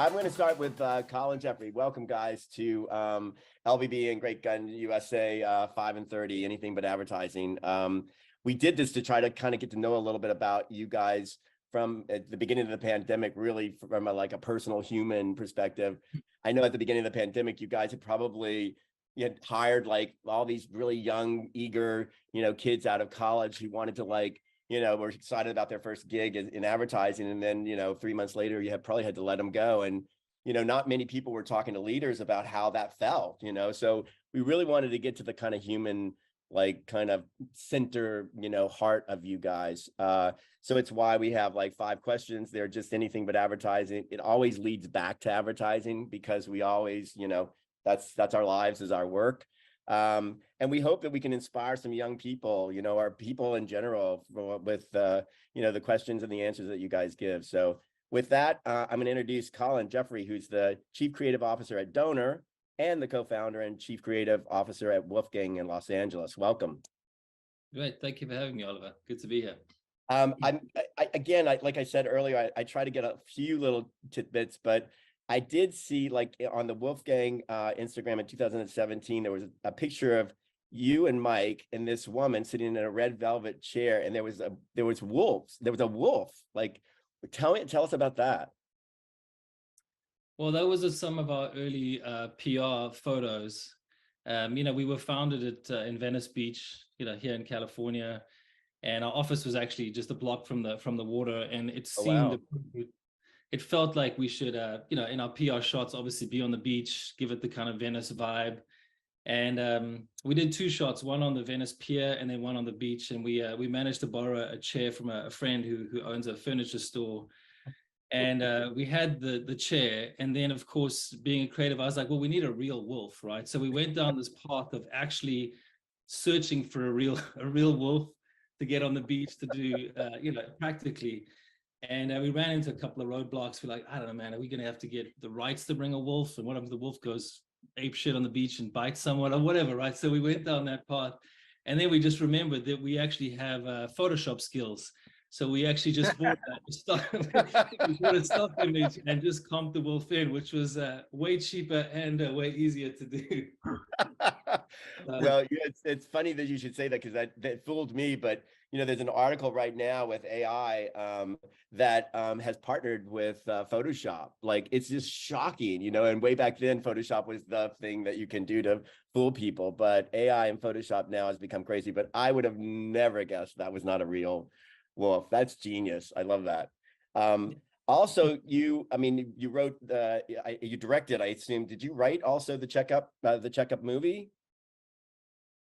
I'm going to start with Colin, Jeffery. Welcome, guys, to LBB and Great Gun USA 5 and 30, anything but advertising. We did this to try to kind of get to know a little bit about you guys from at the beginning of the pandemic, really from a personal human perspective. I know at the beginning of the pandemic, you guys had probably hired like all these really young, eager, kids out of college who wanted to were excited about their first gig in advertising. And then, 3 months later, you probably had to let them go. And, not many people were talking to leaders about how that felt, so we really wanted to get to the kind of human, kind of center, heart of you guys. So it's why we have 5 questions. They're just anything but advertising. It always leads back to advertising because we always, that's our lives, is our work. And we hope that we can inspire some young people, our people in general, with the questions and the answers that you guys give. So with that, I'm going to introduce Colin Jeffery, who's the Chief Creative Officer at Donor and the co-founder and Chief Creative Officer at Wolfgang in Los Angeles. Welcome. Great. Thank you for having me, Oliver. Good to be here. Like I said earlier, I try to get a few little tidbits, but I did see on the Wolfgang Instagram in 2017, there was a picture of you and Mike and this woman sitting in a red velvet chair, and there was wolves. There was a wolf. Tell us about that. Well, that was some of our early PR photos. We were founded in Venice Beach, here in California, and our office was actually just a block from the water, and it seemed. Oh, wow. It felt like we should, in our PR shots, obviously be on the beach, give it the kind of Venice vibe. And we did 2 shots, one on the Venice Pier and then one on the beach. And we managed to borrow a chair from a friend who owns a furniture store. And we had the chair. And then, of course, being a creative, I was like, well, we need a real wolf, right? So we went down this path of actually searching for a real wolf to get on the beach to do, practically. And we ran into a couple of roadblocks. We're like, I don't know, man, are we going to have to get the rights to bring a wolf? And what if the wolf goes ape shit on the beach and bites someone or whatever, right? So we went down that path. And then we just remembered that we actually have Photoshop skills. So we actually just bought a stock image and just comped the wolf in, which was way cheaper and way easier to do. Well, it's funny that you should say that, because that fooled me. But there's an article right now with AI that has partnered with Photoshop. It's just shocking, and way back then, Photoshop was the thing that you can do to fool people. But AI and Photoshop now has become crazy. But I would have never guessed that was not a real wolf. That's genius. I love that. Also, you wrote, you directed, I assume. Did you write also the Checkup movie?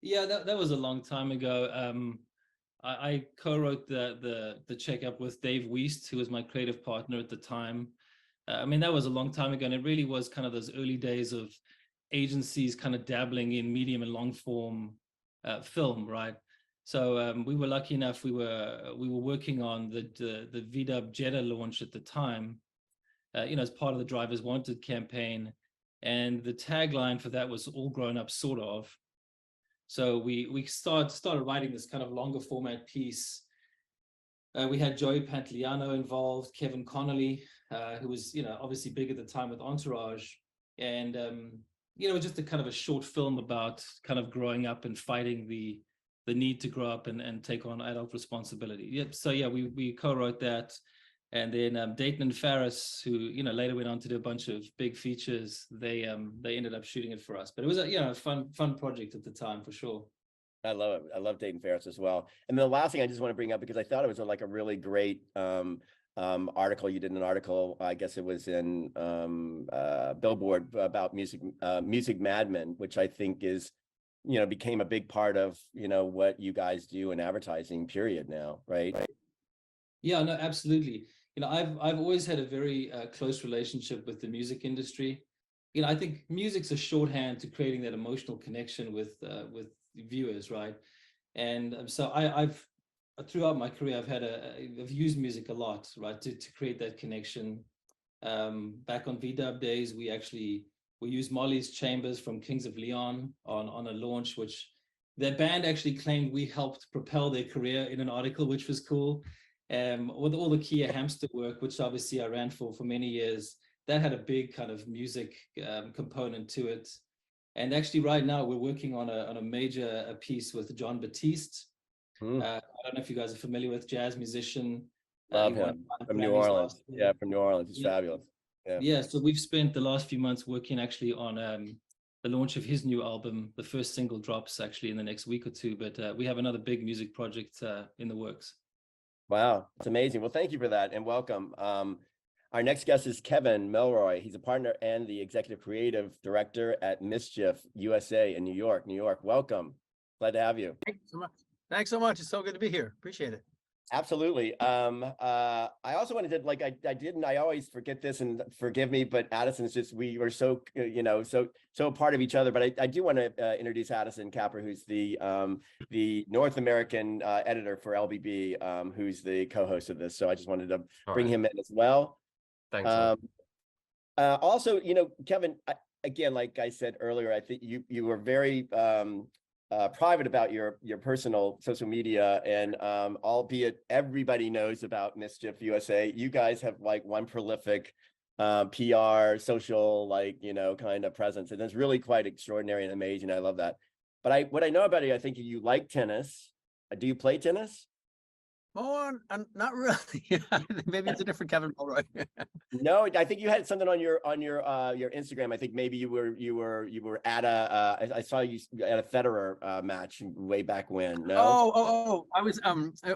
Yeah, that was a long time ago. I co-wrote the Checkup with Dave Wiest, who was my creative partner at the time. That was a long time ago, and it really was kind of those early days of agencies kind of dabbling in medium and long form film, right? So we were lucky enough. We were working on the VW Jetta launch at the time, as part of the Drivers Wanted campaign, and the tagline for that was "All Grown Up, Sort Of." So we started writing this kind of longer format piece. We had Joey Pantoliano involved, Kevin Connolly, who was obviously big at the time with Entourage, and just a kind of a short film about kind of growing up and fighting the need to grow up and take on adult responsibility. Yep. So yeah, we co-wrote that. And then Dayton and Ferris, who later went on to do a bunch of big features, they ended up shooting it for us. But it was a fun project at the time, for sure. I love it. I love Dayton Ferris as well. And the last thing I just want to bring up, because I thought it was a really great article. You did an article, I guess it was in Billboard, about Music Mad Men, which I think is became a big part of what you guys do in advertising, period, now, right? Yeah, no, absolutely. I've always had a very close relationship with the music industry. I think music's a shorthand to creating that emotional connection with viewers, right? And so I've throughout my career, I've used music a lot, right, to create that connection. Back on VW days, we used Molly's Chambers from Kings of Leon on a launch, which their band actually claimed we helped propel their career in an article, which was cool. With all the Kia Hamster work, which obviously I ran for many years, that had a big kind of music component to it. And actually, right now we're working on a major piece with John Batiste. I don't know if you guys are familiar with, jazz musician. Love him from New Orleans. Yeah, from New Orleans. It's fabulous. Yeah. So we've spent the last few months working actually on the launch of his new album. The first single drops actually in the next week or two, but we have another big music project in the works. Wow, it's amazing. Well, thank you for that and welcome. Our next guest is Kevin Mulroy. He's a partner and the executive creative director at Mischief USA in New York. New York, welcome. Glad to have you. Thanks so much. Thanks so much. It's so good to be here. Appreciate it. Absolutely. I also wanted to, like, I always forget this, and forgive me, but Addison's just, we were so, so a part of each other, but I do want to introduce Addison Capper, who's the North American editor for LBB, who's the co-host of this. So I just wanted to bring him in as well. Thanks. Also, Kevin, again, like I said earlier, I think you were very, private about your personal social media, and albeit everybody knows about Mischief USA, you guys have like one prolific PR social kind of presence, and it's really quite extraordinary and amazing. I love that. But what I know about you, I think you like tennis. Do you play tennis? Oh, I'm not really. Maybe it's a different Kevin Mulroy. No, I think you had something on your Instagram. I think maybe you were at I saw you at a Federer match way back when. No. Oh! I was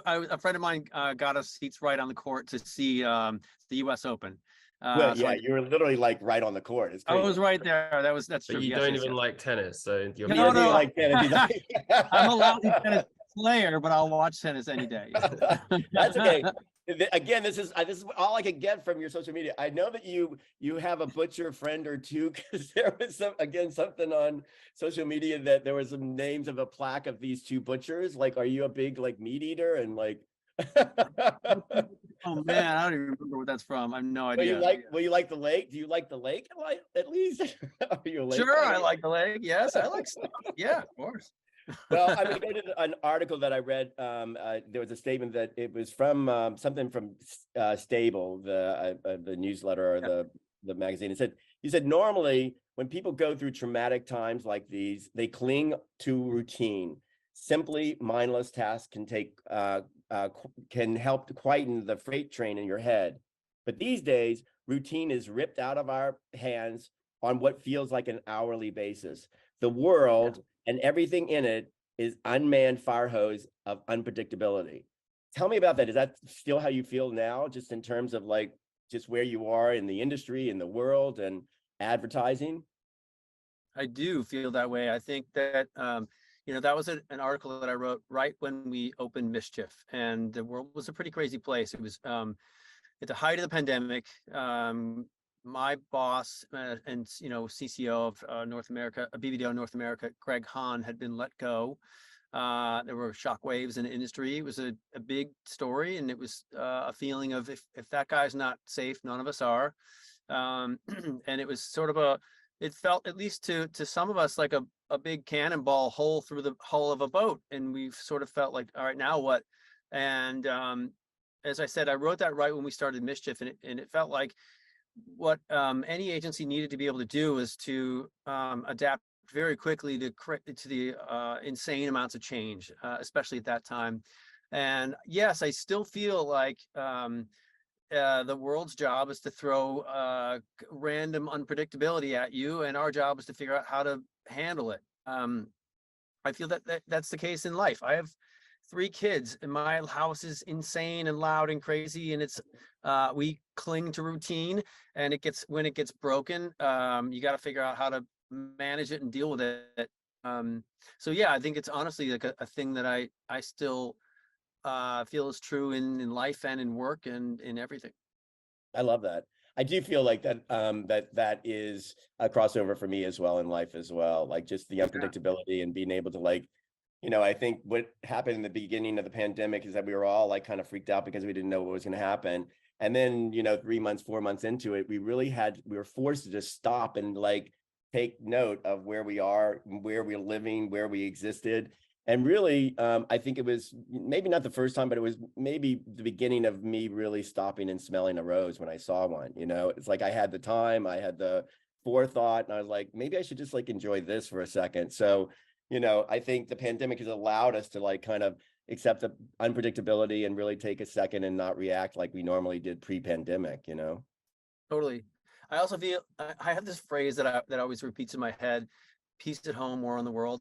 a friend of mine got us seats right on the court to see the U.S. Open. Well, yeah, you were literally like right on the court. It's I was right there. That's true. But you don't even like tennis, so you're no. Like tennis. I'm a lousy tennis player, but I'll watch tennis any day. That's okay. Again, this is all I could get from your social media. I know that you have a butcher friend or two, because there was something on social media that there was some names of a plaque of these two butchers. Like, are you a big meat eater and like? Oh man, I don't even remember what that's from. I have no idea. Will you like the lake? Do you like the lake at least? Are you a lake Sure, guy? I like the lake. Yes, I like stuff. Yeah, of course. Well, I mean, an article that I read, there was a statement that it was from something from Stable, the newsletter or the magazine. You said normally when people go through traumatic times like these, they cling to routine. Simply mindless tasks can help to quieten the freight train in your head. But these days, routine is ripped out of our hands on what feels like an hourly basis. The world and everything in it is unmanned fire hose of unpredictability. Tell me about that. Is that still how you feel now, just in terms of just where you are in the industry, in the world, and advertising? I do feel that way. I think that that was an article that I wrote right when we opened Mischief, and the world was a pretty crazy place. It was at the height of the pandemic. My boss and CCO of North America, BBDO North America, Greg Hahn, had been let go. There were shockwaves in the industry. It was a big story, and it was a feeling of if that guy's not safe, none of us are. And it was sort of it felt, at least to some of us, like a big cannonball hole through the hull of a boat, and we sort of felt like, all right, now what? And as I said, I wrote that right when we started Mischief, and it felt like what any agency needed to be able to do is to adapt very quickly to the insane amounts of change, especially at that time. And yes, I still feel like the world's job is to throw random unpredictability at you, and our job is to figure out how to handle it. I feel that's the case in life. I have 3 kids, and my house is insane and loud and crazy, and it's we cling to routine, and when it gets broken, you got to figure out how to manage it and deal with it. So yeah, I think it's honestly like a thing that I still feel is true in life and in work and in everything. I love that. I do feel like that that is a crossover for me as well in life as well. Like just the unpredictability and being able to I think what happened in the beginning of the pandemic is that we were all kind of freaked out because we didn't know what was going to happen. And then, 3 months, 4 months into it, we were forced to just stop and take note of where we are, where we're living, where we existed. And really, I think it was maybe not the first time, but it was maybe the beginning of me really stopping and smelling a rose when I saw one. It's like I had the time, I had the forethought, and I was like, maybe I should just like enjoy this for a second. So, I think the pandemic has allowed us to like kind of accept the unpredictability and really take a second and not react like we normally did pre-pandemic. Totally. I also feel I have this phrase that always repeats in my head: peace at home, war on the world.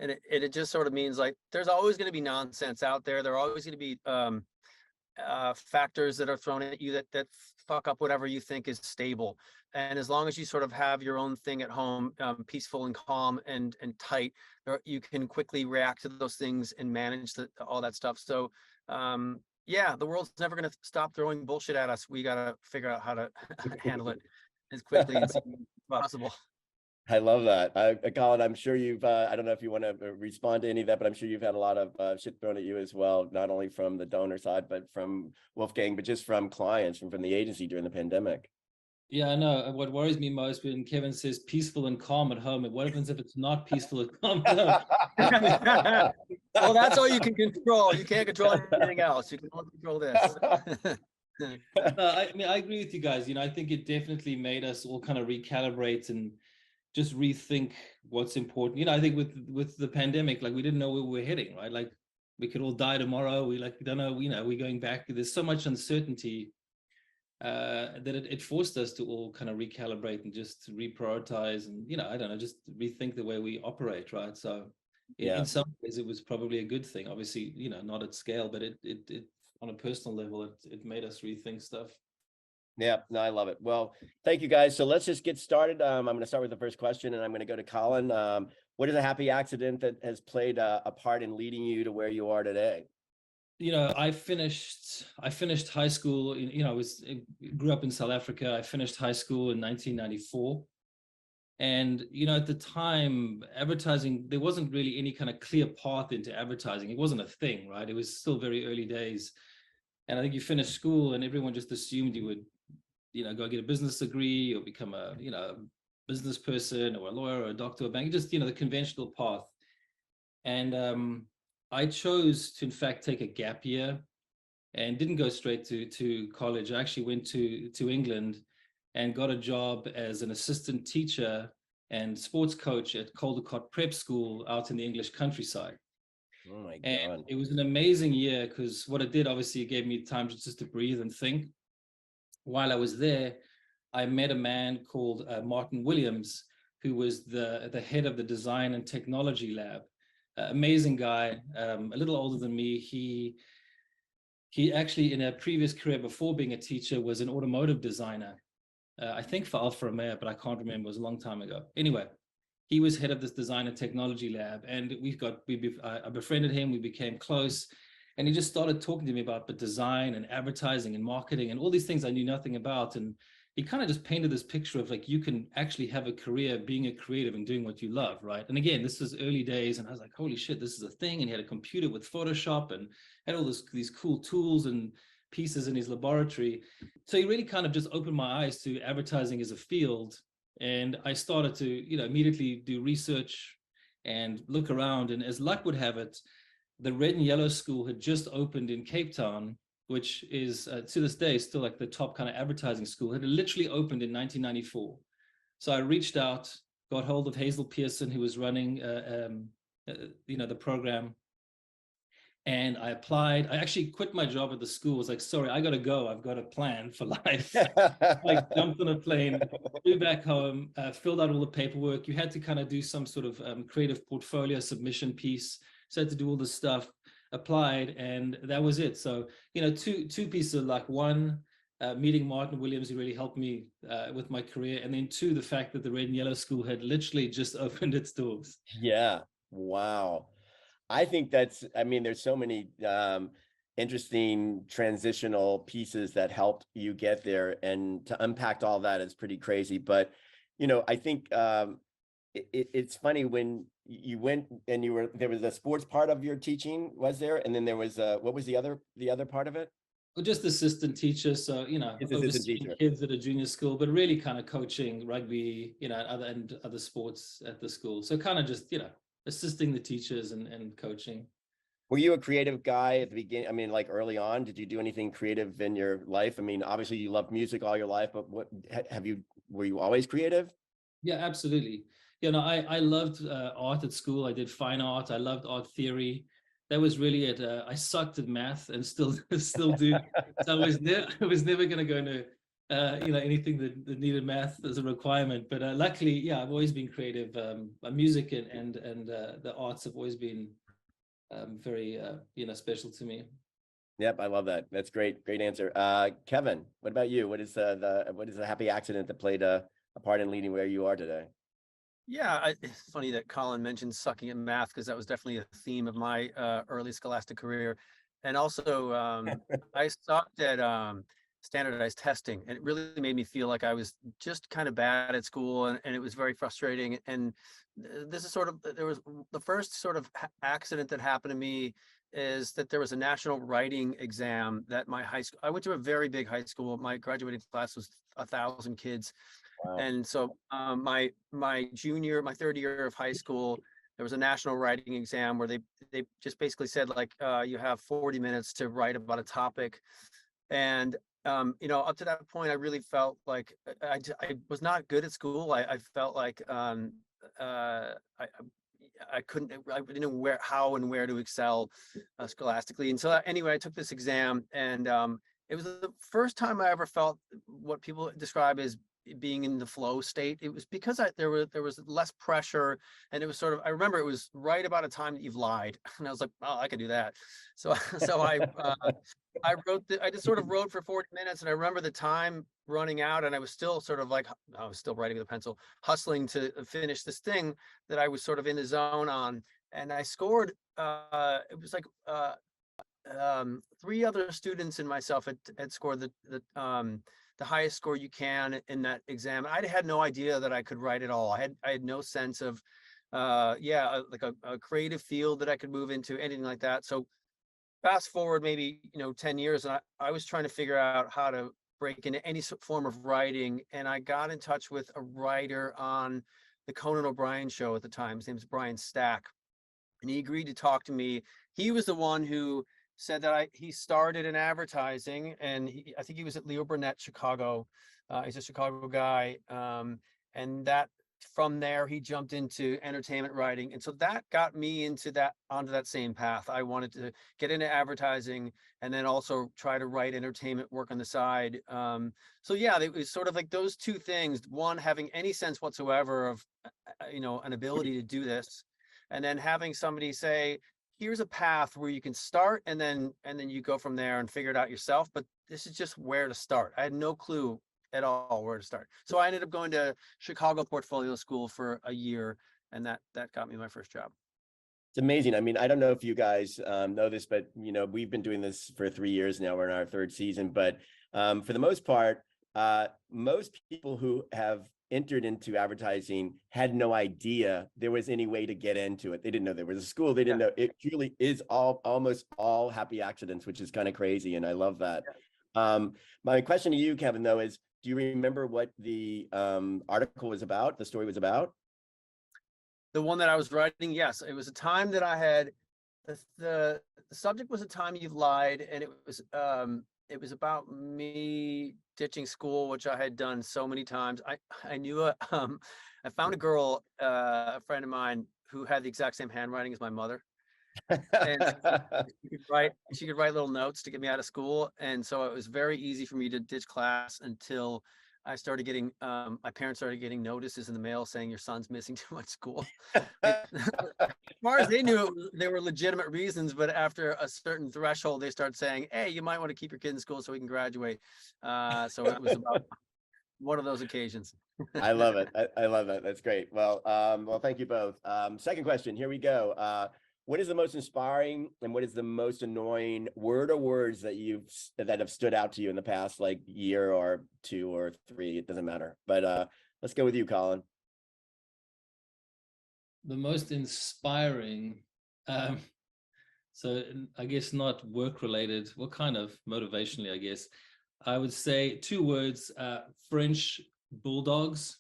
And it just sort of means like there's always going to be nonsense out there. There are always going to be factors that are thrown at you that fuck up whatever you think is stable. And as long as you sort of have your own thing at home, peaceful and calm and tight, you can quickly react to those things and manage all that stuff. So yeah, the world's never going to stop throwing bullshit at us. We got to figure out how to handle it as quickly and as possible. I love that. Colin, I'm sure you've, I don't know if you want to respond to any of that, but I'm sure you've had a lot of shit thrown at you as well, not only from the donor side, but from Wolfgang, but just from clients and from the agency during the pandemic. Yeah, I know. What worries me most when Kevin says peaceful and calm at home, what happens if it's not peaceful and calm at home? Well, that's all you can control. You can't control anything else. You can only control this. I mean, I agree with you guys. I think it definitely made us all kind of recalibrate and just rethink what's important. I think with the pandemic, like we didn't know where we were heading, right? Like we could all die tomorrow. We don't know, we're going back. There's so much uncertainty that it forced us to all kind of recalibrate and just reprioritize and, I don't know, just rethink the way we operate, right? So in some ways it was probably a good thing. Obviously, not at scale, but it on a personal level, it made us rethink stuff. Yeah, no, I love it. Well, thank you guys. So let's just get started. I'm going to start with the first question and I'm going to go to Colin. What is a happy accident that has played a part in leading you to where you are today? I finished high school. I grew up in South Africa. I finished high school in 1994. And, at the time, advertising, there wasn't really any kind of clear path into advertising. It wasn't a thing, right? It was still very early days. And I think you finished school and everyone just assumed you would go get a business degree or become a business person or a lawyer or a doctor or a banker, just the conventional path. And I chose to in fact take a gap year and didn't go straight to college. I actually went to England and got a job as an assistant teacher and sports coach at Caldecott Prep School out in the English countryside. Oh my God. And it was an amazing year because what it did, obviously, it gave me time just to breathe and think. While I was there, I met a man called Martin Williams, who was the head of the design and technology lab. Amazing guy, a little older than me. He actually, in a previous career before being a teacher, was an automotive designer. I think for Alfa Romeo, but I can't remember. It was a long time ago. Anyway, he was head of this design and technology lab, and I befriended him. We became close. And he just started talking to me about the design and advertising and marketing and all these things I knew nothing about. And he kind of just painted this picture of like, you can actually have a career being a creative and doing what you love, right? And again, this was early days and I was like, holy shit, this is a thing. And he had a computer with Photoshop and had all these cool tools and pieces in his laboratory. So he really kind of just opened my eyes to advertising as a field. And I started to, immediately do research and look around. And as luck would have it, the Red and Yellow School had just opened in Cape Town, which is to this day still like the top kind of advertising school. It had literally opened in 1994. So I reached out, got hold of Hazel Pearson, who was running the program, and I applied. I actually quit my job at the school. I was like, sorry, I got to go. I've got a plan for life. Like jumped on a plane, flew back home, filled out all the paperwork. You had to kind of do some sort of creative portfolio submission piece. So I had to do all this stuff, applied, and that was it. So, two pieces of luck. One, meeting Martin Williams, who really helped me with my career. And then two, the fact that the Red and Yellow School had literally just opened its doors. Yeah. Wow. I think there's so many interesting transitional pieces that helped you get there, and to unpack all that is pretty crazy. But, I think it's funny when you went and there was a sports part of your teaching, was there? And then there was what was the other part of it? Well, just assistant teacher. So, overseeing kids at a junior school, but really kind of coaching rugby, and other sports at the school. So kind of just, assisting the teachers and coaching. Were you a creative guy at the beginning? I mean, like early on, did you do anything creative in your life? I mean, obviously you loved music all your life, but were you always creative? Yeah, absolutely. You know, I loved art at school. I did fine art. I loved art theory. That was really it. I sucked at math and still do. So I was never going to go into anything that needed math as a requirement. But luckily, yeah, I've always been creative. Music and the arts have always been very special to me. Yep, I love that. That's great. Great answer. Kevin, what about you? What is the happy accident that played a part in leading where you are today? Yeah, it's funny that Colin mentioned sucking at math, because that was definitely a theme of my early scholastic career. And also, I sucked at standardized testing, and it really made me feel like I was just kind of bad at school, and it was very frustrating. And this is there was the first sort of accident that happened to me is that there was a national writing exam that my high school, I went to a very big high school. My graduating class was 1,000 kids. Wow. And so my third year of high school, there was a national writing exam where they just basically said, like, you have 40 minutes to write about a topic. And up to that point, I really felt like I was not good at school. I felt like I didn't know how and where to excel scholastically. And so anyway, I took this exam, and it was the first time I ever felt what people describe as being in the flow state. It was because there was less pressure, and it was sort of, I remember it was right about a time that you've lied, and I was like, oh, I could do that. So I just sort of wrote for 40 minutes, and I remember the time running out, and I was still sort of like, I was still writing with a pencil, hustling to finish this thing that I was sort of in the zone on. And I scored, it was like 3 other students and myself had scored the highest score you can in that exam. I had no idea that I could write at all. I had no sense of like a creative field that I could move into, anything like that. So fast forward maybe 10 years, and I was trying to figure out how to break into any form of writing, and I got in touch with a writer on the Conan O'Brien show at the time. His name is Brian Stack, and he agreed to talk to me. He was the one who said that he started in advertising, and I think he was at Leo Burnett, Chicago. He's a Chicago guy. And that from there, he jumped into entertainment writing. And so that got me onto that same path. I wanted to get into advertising and then also try to write entertainment work on the side. So yeah, it was sort of like those two things. One, having any sense whatsoever of, an ability to do this. And then having somebody say, here's a path where you can start, and then you go from there and figure it out yourself. But this is just where to start. I had no clue at all where to start. So I ended up going to Chicago Portfolio School for a year, and that got me my first job. It's amazing. I mean, I don't know if you guys know this, but we've been doing this for 3 years now. We're in our 3rd season, but for the most part, most people who have entered into advertising had no idea there was any way to get into it. They didn't know there was a school. They didn't know. It truly is almost all happy accidents, which is kind of crazy, and I love that. My question to you, Kevin, though, is, do you remember what the article was about, the story was about? The one that I was writing, yes. It was a time that I had, the subject was a time you've lied, and it was about me ditching school, which I had done so many times. I knew I found a girl, a friend of mine, who had the exact same handwriting as my mother. And she could write little notes to get me out of school. And so it was very easy for me to ditch class until I started getting, my parents started getting notices in the mail saying your son's missing too much school. As far as they knew, there were legitimate reasons, but after a certain threshold, they started saying, hey, you might want to keep your kid in school so he can graduate. So it was about one of those occasions. I love it. I love that. That's great. Well, thank you both. Second question, here we go. What is the most inspiring and what is the most annoying word or words that have stood out to you in the past, like year or 2 or 3? It doesn't matter. But let's go with you, Colin. The most inspiring. So I guess not work related. What kind of motivationally, I guess I would say 2 words: French bulldogs.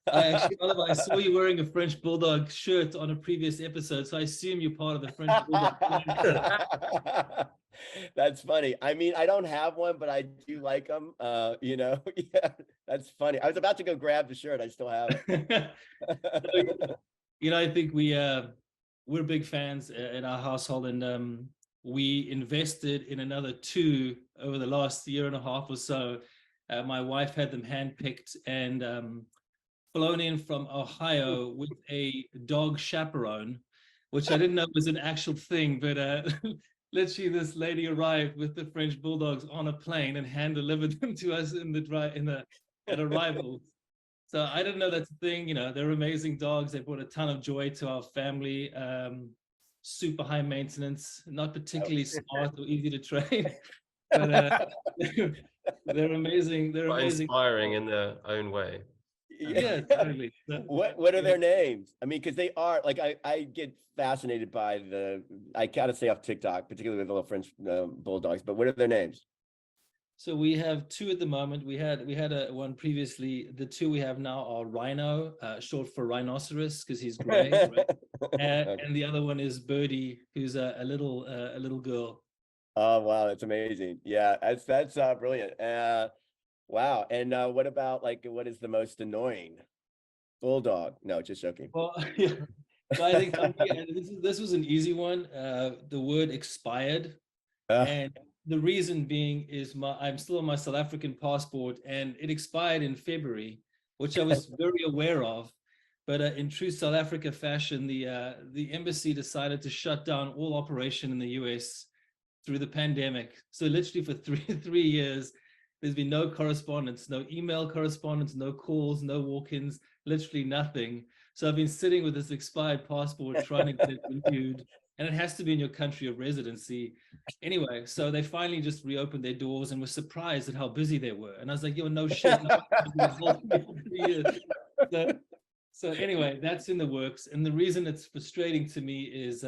Oliver, I saw you wearing a French Bulldog shirt on a previous episode, so I assume you're part of the French Bulldog. That's funny. I mean, I don't have one, but I do like them. Yeah, that's funny. I was about to go grab the shirt. I still have it. I think we're big fans in our household, and we invested in another 2 over the last year and a half or so. My wife had them handpicked and flown in from Ohio with a dog chaperone, which I didn't know was an actual thing, but literally this lady arrived with the French Bulldogs on a plane and hand delivered them to us at arrival. So I didn't know that's a thing. They're amazing dogs. They brought a ton of joy to our family. Super high maintenance, not particularly smart or easy to train, but they're amazing. They're Quite amazing. inspiring in their own way. Yeah, totally. What are their names? I mean, because they are like I get fascinated by I gotta stay off TikTok, particularly with the little French bulldogs. But what are their names? So we have 2 at the moment. We had one previously. The 2 we have now are Rhino, short for rhinoceros, because he's gray, right? And the other one is Birdie, who's a little girl. Oh wow, that's amazing. Yeah, that's brilliant. Wow. And what about what is the most annoying? Bulldog? No, just joking. Well, yeah. So I think this was an easy one. The word expired, and the reason being is I'm still on my South African passport, and it expired in February, which I was very aware of. But in true South Africa fashion, the embassy decided to shut down all operation in the US through the pandemic. So literally for three years, there's been no correspondence, no email correspondence, no calls, no walk-ins, literally nothing. So I've been sitting with this expired passport trying to get it renewed, and it has to be in your country of residency. Anyway, so they finally just reopened their doors and were surprised at how busy they were. And I was like, yo, no shit. So anyway, that's in the works. And the reason it's frustrating to me is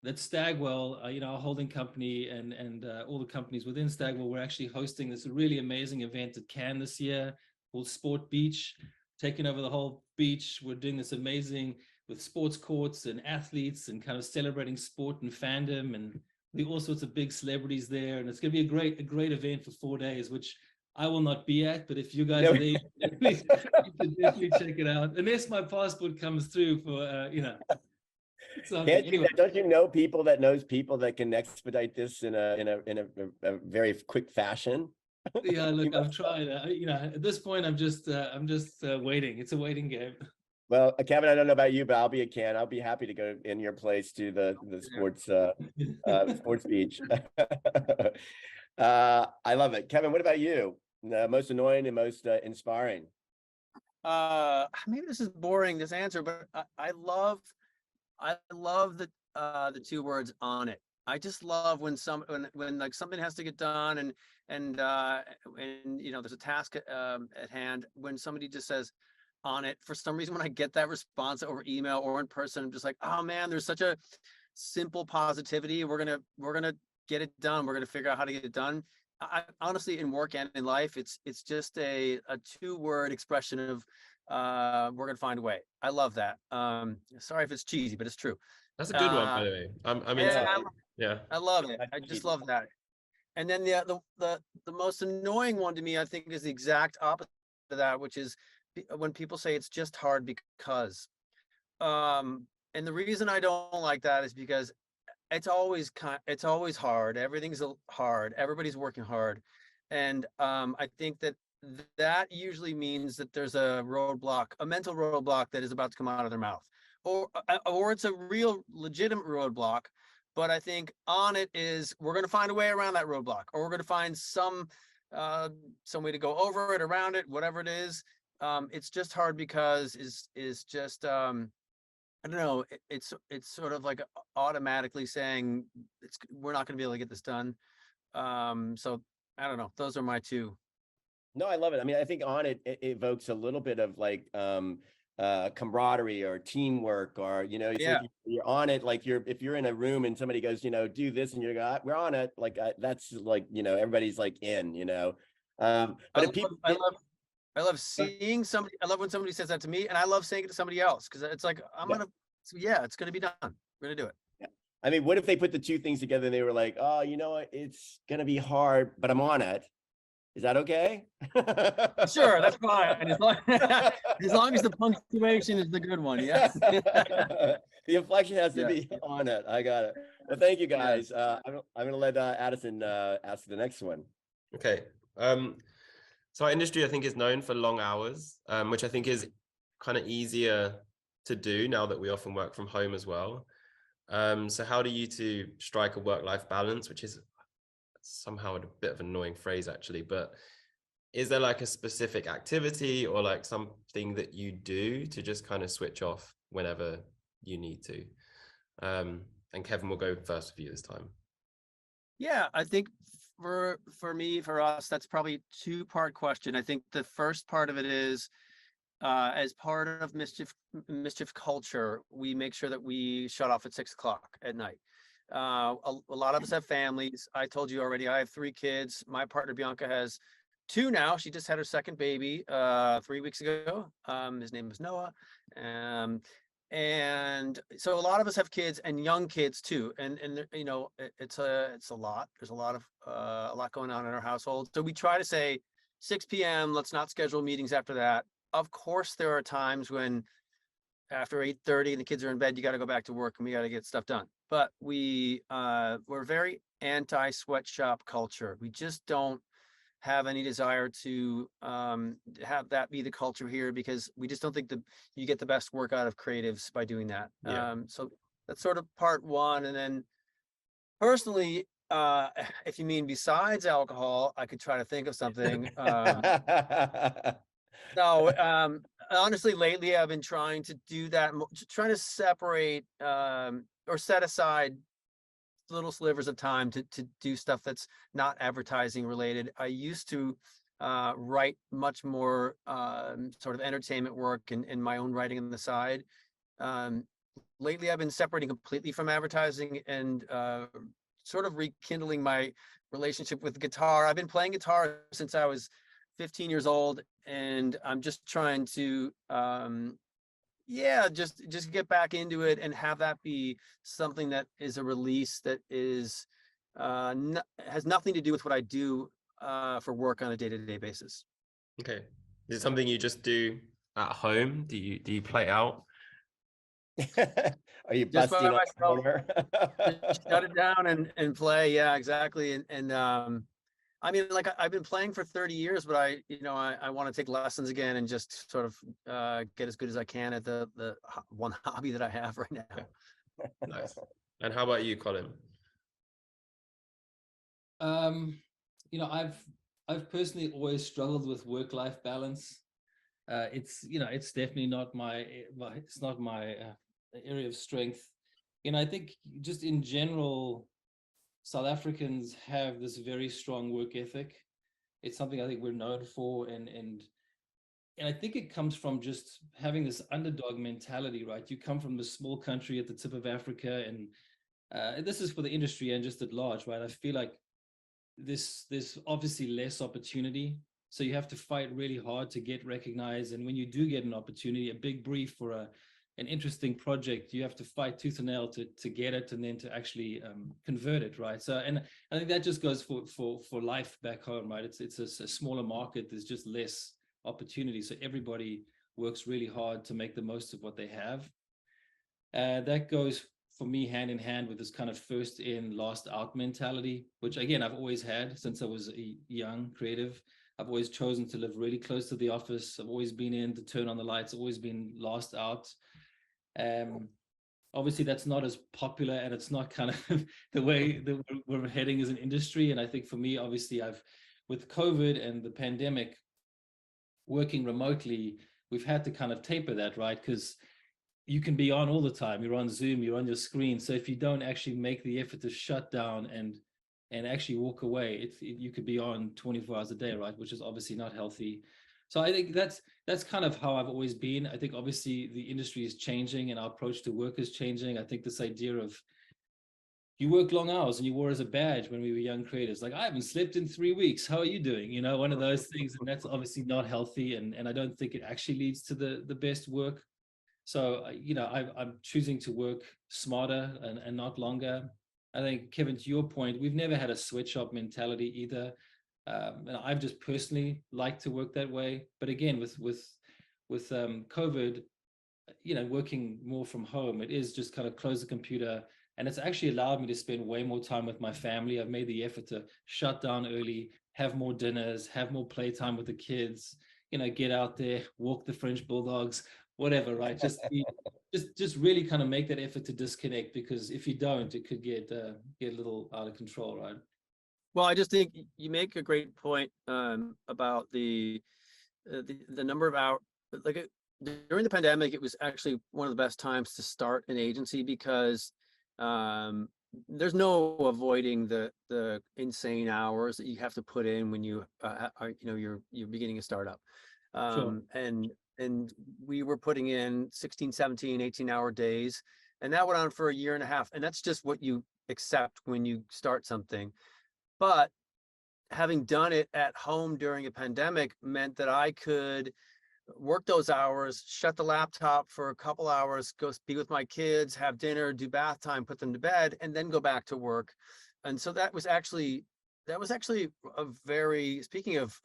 that Stagwell, our holding company and all the companies within Stagwell, we're actually hosting this really amazing event at Cannes this year called Sport Beach, taking over the whole beach. We're doing this amazing with sports courts and athletes and kind of celebrating sport and fandom, and all sorts of big celebrities there. And it's going to be a great event for 4 days, which I will not be at, but if you guys are there, you should definitely check it out. Unless my passport comes through for, Anyway. Don't you know people that knows people that can expedite this in a very quick fashion? Yeah, look, I've tried. At this point, I'm just waiting. It's a waiting game. Well, Kevin, I don't know about you, but I'll be at Cannes. I'll be happy to go in your place to the sports sports beach. I love it. Kevin, what about you? Most annoying and most inspiring? Maybe this is boring, this answer, but I love the 2 words "on it." I just love when like something has to get done and there's a task at hand, when somebody just says "on it." For some reason, when I get that response over email or in person, I'm just like, oh man, there's such a simple positivity. We're gonna get it done. We're gonna figure out how to get it done. I honestly, in work and in life, it's just a 2-word expression of we're gonna find a way. I love that. Sorry if it's cheesy, but it's true. That's a good one, by the way. I mean, yeah, I love it. I just love that. And then the most annoying one to me, I think, is the exact opposite of that, which is when people say it's just hard because. And the reason I don't like that is because it's always hard. Everything's hard. Everybody's working hard, and I think that usually means that there's a roadblock, a mental roadblock that is about to come out of their mouth, or it's a real legitimate roadblock. But I think on it is, we're going to find a way around that roadblock, or we're going to find some way to go over it, around it, whatever it is. It's just hard because is just I don't know. It's sort of like automatically saying we're not going to be able to get this done. So I don't know. Those are my 2. No, I love it. I mean, I think on it evokes a little bit of camaraderie or teamwork, or you're on it. Like if you're in a room and somebody goes, do this, and you're like, we're on it. Like that's like everybody's like in. But if people, I love seeing somebody. I love when somebody says that to me, and I love saying it to somebody else because it's like it's gonna be done. We're gonna do it. I mean, what if they put the two things together and they were like, oh, you know what? It's going to be hard, but I'm on it. Is that okay? Sure, that's fine. As long as the punctuation is the good one. Yeah. The inflection has to be on it. I got it. Well, thank you guys. I'm going to let Addison ask the next one. Okay. So our industry, I think, is known for long hours, which I think is kind of easier to do now that we often work from home as well. So how do you two strike a work-life balance, which is somehow a bit of an annoying phrase actually, but is there like a specific activity or like something that you do to just kind of switch off whenever you need to? And Kevin will go first for you this time. Yeah, I think for us, that's probably a two-part question. I think the first part of it is, as part of mischief culture, we make sure that we shut off at 6 o'clock at night. A lot of us have families. I told you already, I have 3 kids. My partner Bianca has 2 now. She just had her second baby 3 weeks ago. His name is Noah. And so a lot of us have kids and young kids too. And you know, it's a lot. There's a lot going on in our household. So we try to say 6 p.m. Let's not schedule meetings after that. Of course, there are times when after 8:30 and the kids are in bed, you got to go back to work and we got to get stuff done. But we're very anti-sweatshop culture. We just don't have any desire to have that be the culture here because we just don't think you get the best work out of creatives by doing that. Yeah. So that's sort of part one. And then personally, if you mean besides alcohol, I could try to think of something. No, honestly, lately I've been trying to do that, trying to separate or set aside little slivers of time to do stuff that's not advertising related. I used to write much more sort of entertainment work and my own writing on the side. Lately, I've been separating completely from advertising and sort of rekindling my relationship with guitar. I've been playing guitar since I was 15 years old, and I'm just trying to just get back into it and have that be something that is a release that is has nothing to do with what I do for work on a day-to-day basis. Okay. Is it something you just do at home? Do you play out? Are you just busting by on myself? Just shut it down and play. Yeah, exactly. And I mean, like I've been playing for 30 years, but I want to take lessons again and just sort of get as good as I can at the one hobby that I have right now. Nice. And how about you, Colin? I've personally always struggled with work-life balance. It's definitely not my area of strength. I think just in general, South Africans have this very strong work ethic. It's something I think we're known for, and I think it comes from just having this underdog mentality, right? You come from this small country at the tip of Africa, and this is for the industry and just at large, right? I feel like there's obviously less opportunity, so you have to fight really hard to get recognized. And when you do get an opportunity, a big brief for an interesting project, you have to fight tooth and nail to get it and then to actually convert it, right? So, and I think that just goes for life back home, right? It's a smaller market. There's just less opportunity, so everybody works really hard to make the most of what they have. That goes for me hand in hand with this kind of first in, last out mentality, which again I've always had since I was a young creative. I've always chosen to live really close to the office. I've always been in to turn on the lights, always been last out. Obviously that's not as popular, and it's not kind of the way that we're heading as an industry. And I think for me, obviously with COVID and the pandemic, working remotely, we've had to kind of taper that, right? Because you can be on all the time. You're on Zoom, you're on your screen. So if you don't actually make the effort to shut down and actually walk away, you could be on 24 hours a day, right? Which is obviously not healthy. So I think that's kind of how I've always been. I think obviously the industry is changing and our approach to work is changing. I think this idea of you work long hours, and you wore as a badge when we were young creators. Like, I haven't slept in 3 weeks. How are you doing? You know, one of those things, and that's obviously not healthy. And I don't think it actually leads to the best work. So, you know, I'm choosing to work smarter and not longer. I think, Kevin, to your point, we've never had a sweatshop mentality either. And I've just personally liked to work that way. But again, with COVID, you know, working more from home, it is just kind of close the computer. And it's actually allowed me to spend way more time with my family. I've made the effort to shut down early, have more dinners, have more playtime with the kids, you know, get out there, walk the French bulldogs, whatever, right? Just really kind of make that effort to disconnect, because if you don't, it could get a little out of control, right? Well, I just think you make a great point about the number of hours. Like during the pandemic, it was actually one of the best times to start an agency, because there's no avoiding the insane hours that you have to put in when you are, you know, you're beginning a startup. Sure. And we were putting in 16, 17, 18-hour days, and that went on for a year and a half. And that's just what you accept when you start something. But having done it at home during a pandemic meant that I could work those hours, shut the laptop for a couple hours, go be with my kids, have dinner, do bath time, put them to bed, and then go back to work. And so that was actually a very, speaking of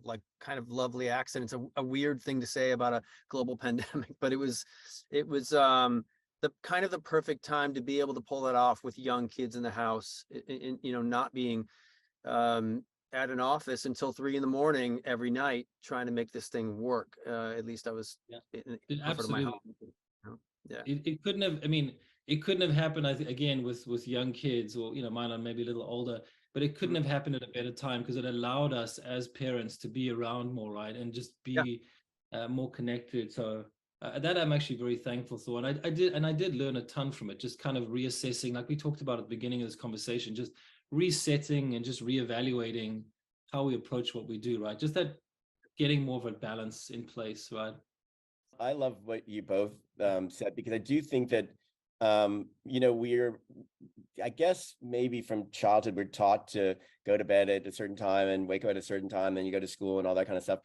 like kind of lovely accidents, a weird thing to say about a global pandemic, but it was the kind of the perfect time to be able to pull that off with young kids in the house, you know, not being at an office until 3 a.m. every night trying to make this thing work. At least I was in the comfort of my home. You know? Yeah. It couldn't have, I mean, it couldn't have happened, I think, again, with young kids, or, you know, mine are maybe a little older, but it couldn't have happened at a better time, because it allowed us as parents to be around more, right? And just be more connected. So that I'm actually very thankful for. And I did learn a ton from it, just kind of reassessing, like we talked about at the beginning of this conversation, just resetting and just reevaluating how we approach what we do, right? Just that getting more of a balance in place, right? I love what you both said, because I do think that, you know, I guess maybe from childhood, we're taught to go to bed at a certain time and wake up at a certain time, then you go to school and all that kind of stuff.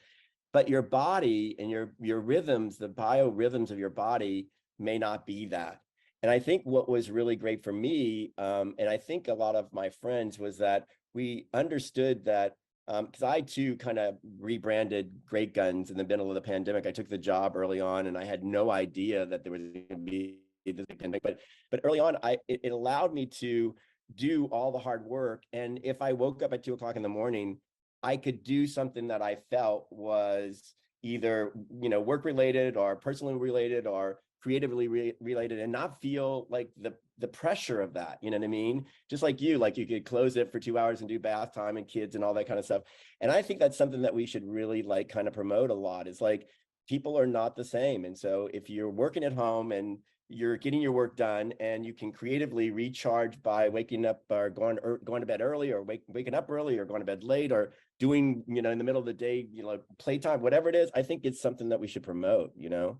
But your body and your rhythms, the biorhythms of your body may not be that. And I think what was really great for me, and I think a lot of my friends, was that we understood that, because I too kind of rebranded Great Guns in the middle of the pandemic. I took the job early on, and I had no idea that there was going to be this pandemic. But early on, it allowed me to do all the hard work. And if I woke up at 2 o'clock in the morning, I could do something that I felt was either, you know, work related or personally related or creatively related, and not feel like the pressure of that. You know what I mean? Just like you could close it for 2 hours and do bath time and kids and all that kind of stuff. And I think that's something that we should really like kind of promote a lot. Is like, people are not the same. And so if you're working at home and you're getting your work done, and you can creatively recharge by waking up or going to bed early, or waking up early, or going to bed late, or doing, you know, in the middle of the day, you know, playtime, whatever it is, I think it's something that we should promote, you know.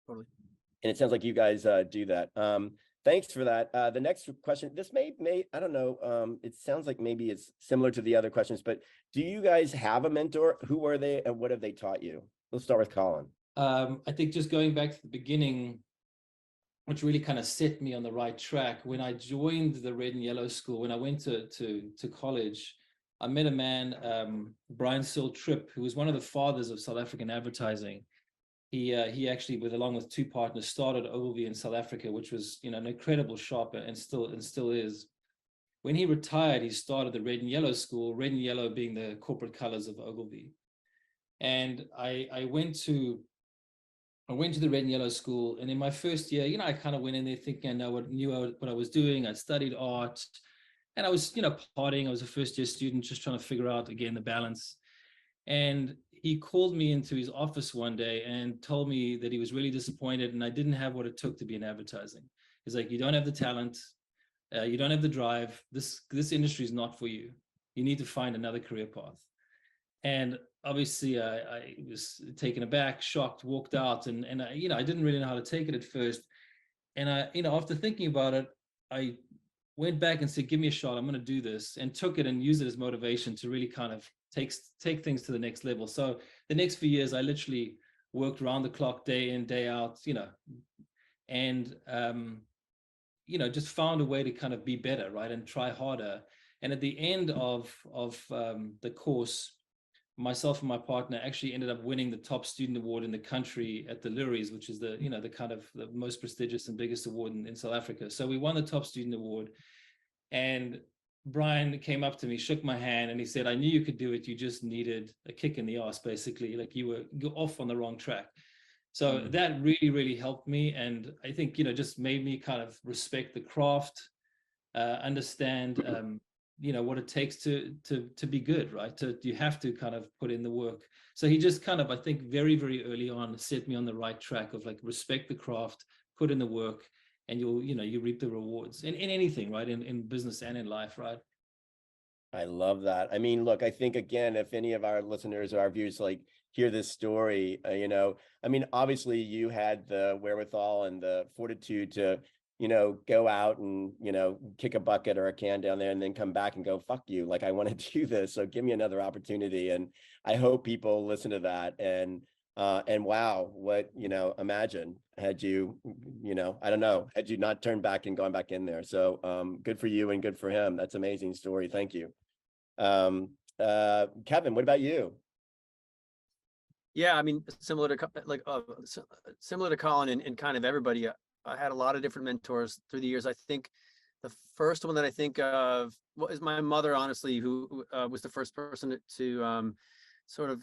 Totally. And it sounds like you guys do that. Thanks for that. The next question, this may I don't know, it sounds like maybe it's similar to the other questions, but do you guys have a mentor? Who are they and what have they taught you? Let's start with Colin. I think just going back to the beginning, which really kind of set me on the right track, when I joined the Red and Yellow School, when I went to college, I met a man, Brian Searle Tripp, who was one of the fathers of South African advertising. He actually, along with 2 partners, started Ogilvy in South Africa, which was, you know, an incredible shop, and still is. When he retired, he started the Red and Yellow School, red and yellow being the corporate colors of Ogilvy. And I went to the Red and Yellow School, and in my first year, you know, I kind of went in there thinking I knew what I was doing. I studied art, and I was, you know, partying. I was a first-year student, just trying to figure out again the balance. And he called me into his office one day and told me that he was really disappointed, and I didn't have what it took to be in advertising. He's like, "You don't have the talent, you don't have the drive. This industry is not for you. You need to find another career path." And obviously, I was taken aback, shocked, walked out, and you know, I didn't really know how to take it at first. And you know, after thinking about it, I went back and said, give me a shot, I'm going to do this, and took it and used it as motivation to really kind of take things to the next level. So the next few years, I literally worked round the clock, day in, day out, and just found a way to kind of be better, right, and try harder. And at the end of the course, myself and my partner actually ended up winning the top student award in the country at the Luries, which is the kind of the most prestigious and biggest award in South Africa. So we won the top student award, and Brian came up to me, shook my hand, and he said, I knew you could do it. You just needed a kick in the ass, basically. Like you're off on the wrong track. So that really, really helped me. And I think, just made me kind of respect the craft, understand, what it takes to be good, right? You have to kind of put in the work. So he just kind of, I think, very, very early on set me on the right track of like, respect the craft, put in the work, and you reap the rewards in anything, right? In business and in life, right? I love that. I mean, look, I think, again, if any of our listeners or our viewers like hear this story, I mean, obviously you had the wherewithal and the fortitude to, go out and, kick a bucket or a can down there and then come back and go, fuck you. Like, I want to do this. So give me another opportunity. And I hope people listen to that. And wow, what, imagine had you, I don't know, had you not turned back and gone back in there. So good for you and good for him. That's an amazing story. Thank you. Kevin, what about you? Yeah, I mean, similar to Colin and kind of everybody, I had a lot of different mentors through the years. I think the first one that I think of is my mother, honestly, who was the first person to sort of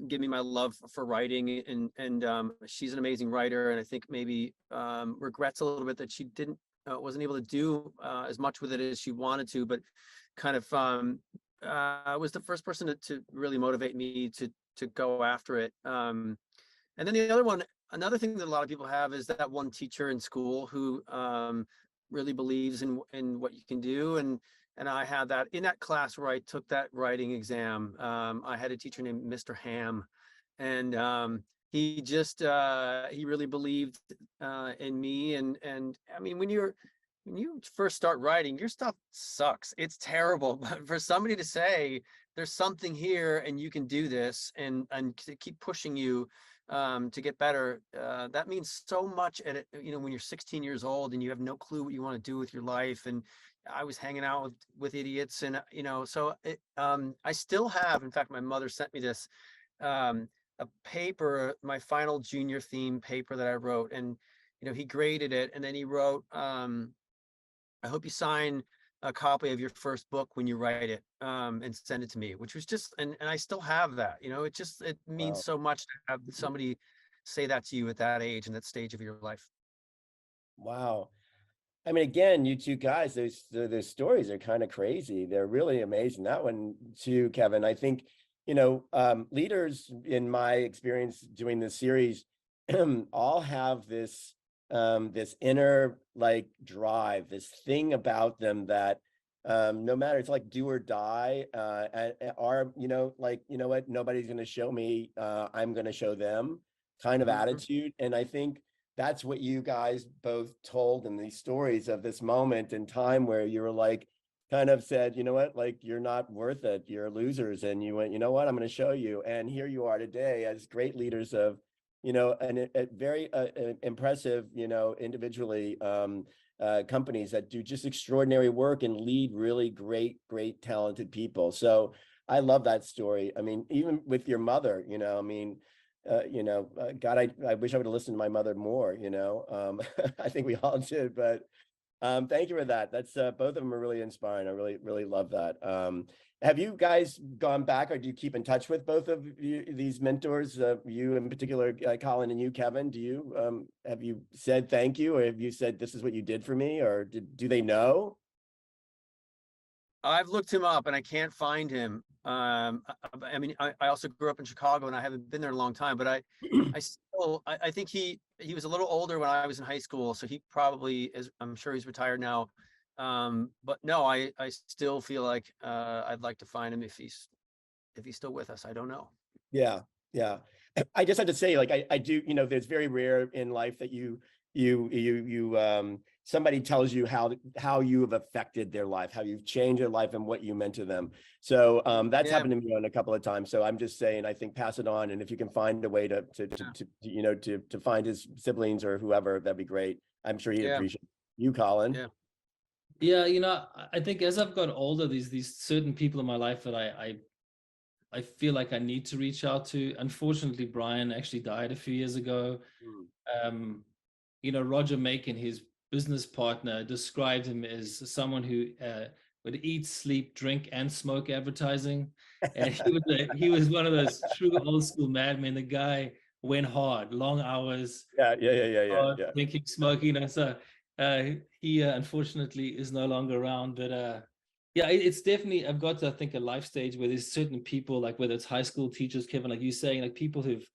give me my love for writing, and she's an amazing writer, and I think maybe regrets a little bit that she wasn't able to do as much with it as she wanted to, but kind of was the first person to really motivate me to go after it. And then the other one, another thing that a lot of people have is that one teacher in school who really believes in what you can do. And I had that in that class where I took that writing exam. I had a teacher named Mr. Ham, and he just he really believed in me. And I mean, when you first start writing, your stuff sucks. It's terrible. But for somebody to say there's something here and you can do this, and to keep pushing you to get better, that means so much when you're 16 years old and you have no clue what you want to do with your life. And I was hanging out with idiots, and so I still have, in fact, my mother sent me this a paper, my final junior theme paper that I wrote, and he graded it, and then he wrote, I hope you sign a copy of your first book when you write it, and send it to me, which was just, and I still have that. It means Wow. so much to have somebody say that to you at that age and that stage of your life. Wow. I mean, again, you two guys, those stories are kind of crazy. They're really amazing. That one too, Kevin. I think, leaders, in my experience doing this series, all have this inner like drive, this thing about them that no matter, it's like do or die, or what, nobody's going to show me, I'm going to show them kind of attitude. And I think that's what you guys both told in these stories of this moment in time where you were like, kind of said, you know what, like, you're not worth it, you're losers. And you went, you know what, I'm going to show you. And here you are today as great leaders of, and a very impressive, individually, companies that do just extraordinary work and lead really great, talented people. So I love that story. I mean, even with your mother, I mean, God, I wish I would have listened to my mother more, I think we all did, but thank you for that. That's both of them are really inspiring. I really love that. Have you guys gone back, or do you keep in touch with both of these mentors? You in particular, Colin, and you, Kevin. Do you have you said thank you, or have you said this is what you did for me, or do they know? I've looked him up and I can't find him. I mean, I also grew up in Chicago and I haven't been there in a long time, but I think he was a little older when I was in high school, so he probably is. I'm sure he's retired now. But no, I still feel like I'd like to find him if he's still with us. I don't know. Yeah. I just had to say, like, I do, there's very rare in life that you somebody tells you how you have affected their life, how you've changed their life and what you meant to them. So that's happened to me on a couple of times. So I'm just saying, I think pass it on. And if you can find a way to find his siblings or whoever, that'd be great. I'm sure he'd appreciate you, Colin. Yeah, I think as I've got older, these certain people in my life that I feel like I need to reach out to. Unfortunately, Brian actually died a few years ago. Roger Macon, his business partner, described him as someone who would eat, sleep, drink, and smoke advertising. And he was one of those true old school madmen. The guy went hard, long hours. Drinking, smoking. So he unfortunately is no longer around. But it's definitely, I've got to, I think, a life stage where there's certain people, like whether it's high school teachers, Kevin, like you saying, like people who've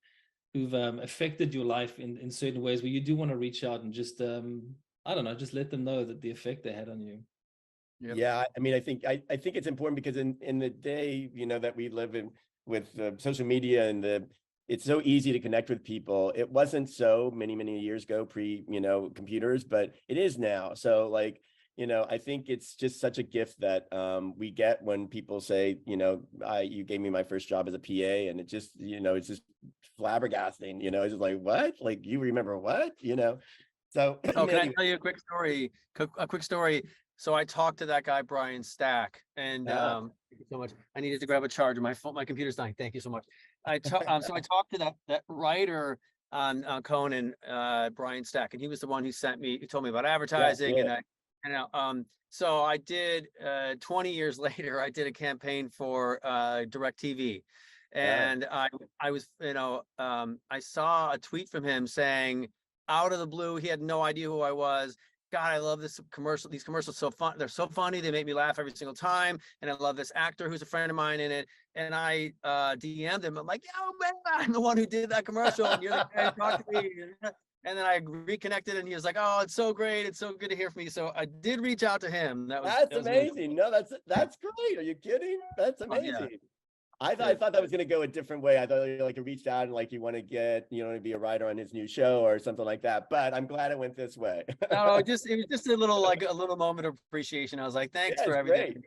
affected your life in certain ways, where you do want to reach out and just I don't know, just let them know that the effect they had on you. Yeah, I mean, I think it's important because in the day, that we live in with social media and it's so easy to connect with people. It wasn't so many years ago, pre computers, but it is now. So like, I think it's just such a gift that we get when people say, you gave me my first job as a PA, and it just, it's just flabbergasting. It's just like, what? Like, you remember what? So. Can I tell you a quick story? So I talked to that guy, Brian Stack, and thank you so much. I needed to grab a charger. My computer's dying. Thank you so much. So I talked to that writer on Conan, Brian Stack, and he was the one who told me about advertising. So I did 20 years later, I did a campaign for DirecTV. And I was, I saw a tweet from him saying, out of the blue, he had no idea who I was. God, I love this commercial. These commercials so fun. They're so funny. They make me laugh every single time. And I love this actor who's a friend of mine in it. And I DM'd him. I'm like, yo, man, I'm the one who did that commercial. And you're the guy who talked to me. And then I reconnected, and he was like, "Oh, it's so great! It's so good to hear from you." So I did reach out to him. That's amazing. No, that's great. Are you kidding? That's amazing. I thought that was going to go a different way. I thought you reached out and like you want to get, to be a writer on his new show or something like that. But I'm glad it went this way. No, it was just a little moment of appreciation. I was like, thanks for everything.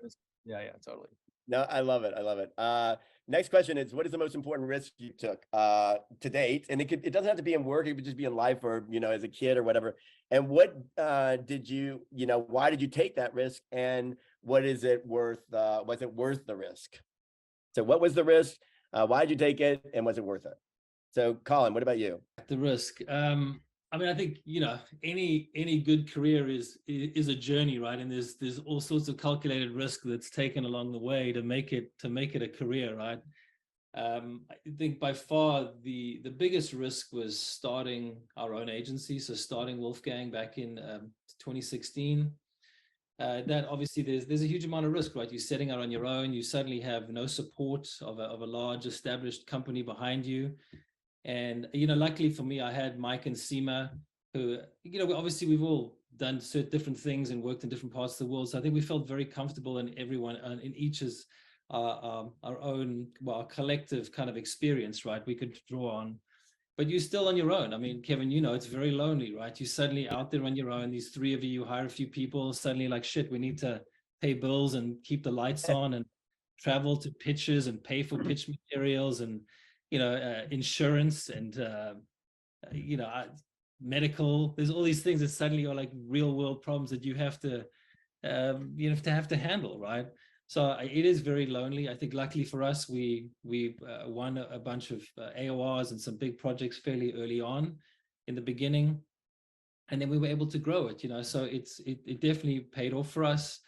Yeah, totally. No, I love it. Next question is, what is the most important risk you took to date? And it doesn't have to be in work. It could just be in life or, as a kid or whatever. And what did you, why did you take that risk? And what is it worth? Was it worth the risk? So what was the risk? Why did you take it? And was it worth it? So Colin, what about you? The risk. I mean, I think, any good career is a journey, right? And there's all sorts of calculated risk that's taken along the way to make it a career, right? I think by far the biggest risk was starting our own agency. So starting Wolfgang back in 2016. That obviously there's a huge amount of risk, right? You're setting out on your own. You suddenly have no support of a large established company behind you. And, luckily for me, I had Mike and Seema, who, obviously we've all done certain different things and worked in different parts of the world. So I think we felt very comfortable in everyone, in each's our own, our collective kind of experience, right? We could draw on. But you're still on your own. I mean, Kevin, it's very lonely, right? You're suddenly out there on your own. These three of you hire a few people, suddenly like, shit, we need to pay bills and keep the lights on and travel to pitches and pay for pitch materials and, insurance and, medical. There's all these things that suddenly are like real world problems that you have to handle, right? So it is very lonely. I think luckily for us, we won a bunch of AORs and some big projects fairly early on in the beginning. And then we were able to grow it, so it definitely paid off for us.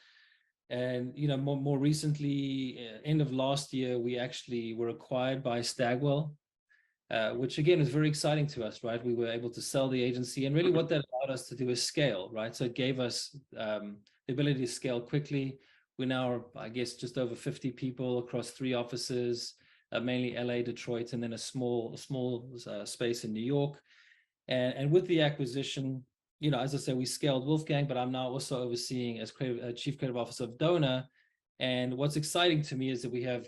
And, more recently, end of last year, we actually were acquired by Stagwell, which again was very exciting to us, right? We were able to sell the agency, and really what that allowed us to do is scale, right? So it gave us the ability to scale quickly. We now are, I guess, just over 50 people across 3 offices, mainly LA, Detroit, and then a small space in New York. And with the acquisition, as I said, we scaled Wolfgang, but I'm now also overseeing as Chief Creative Officer of Donor. And what's exciting to me is that we have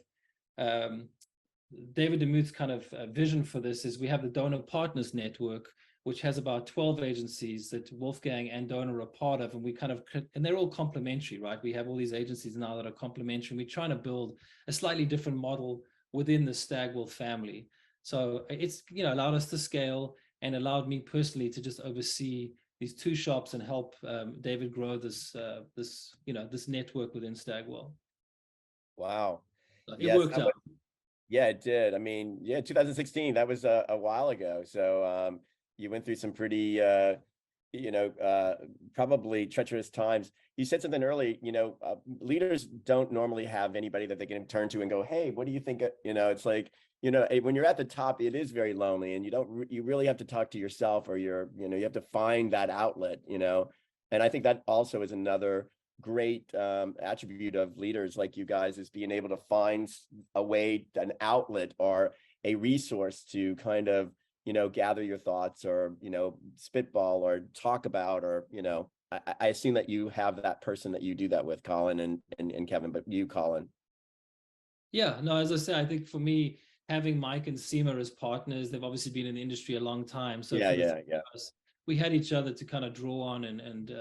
David DeMuth's kind of vision for this is we have the Donor Partners Network, which has about 12 agencies that Wolfgang and Donor are part of, and we kind of, and they're all complementary, right? We have all these agencies now that are complementary. We're trying to build a slightly different model within the Stagwell family. So it's, allowed us to scale and allowed me personally to just oversee these two shops and help David grow this network within Stagwell. Wow. So it Yes, worked out. yeah, it did. I mean, yeah, 2016, that was a while ago. So you went through some pretty, probably treacherous times. You said something early, leaders don't normally have anybody that they can turn to and go, hey, what do you think? It's like, when you're at the top, it is very lonely, and you really have to talk to yourself, or you have to find that outlet, and I think that also is another great attribute of leaders like you guys, is being able to find a way, an outlet or a resource to kind of gather your thoughts, or spitball, or talk about, or I assume that you have that person that you do that with, Colin and Kevin, but you, Colin. Yeah, no, as I say, I think for me, having Mike and Seema as partners, they've obviously been in the industry a long time. So Yeah. We had each other to kind of draw on, and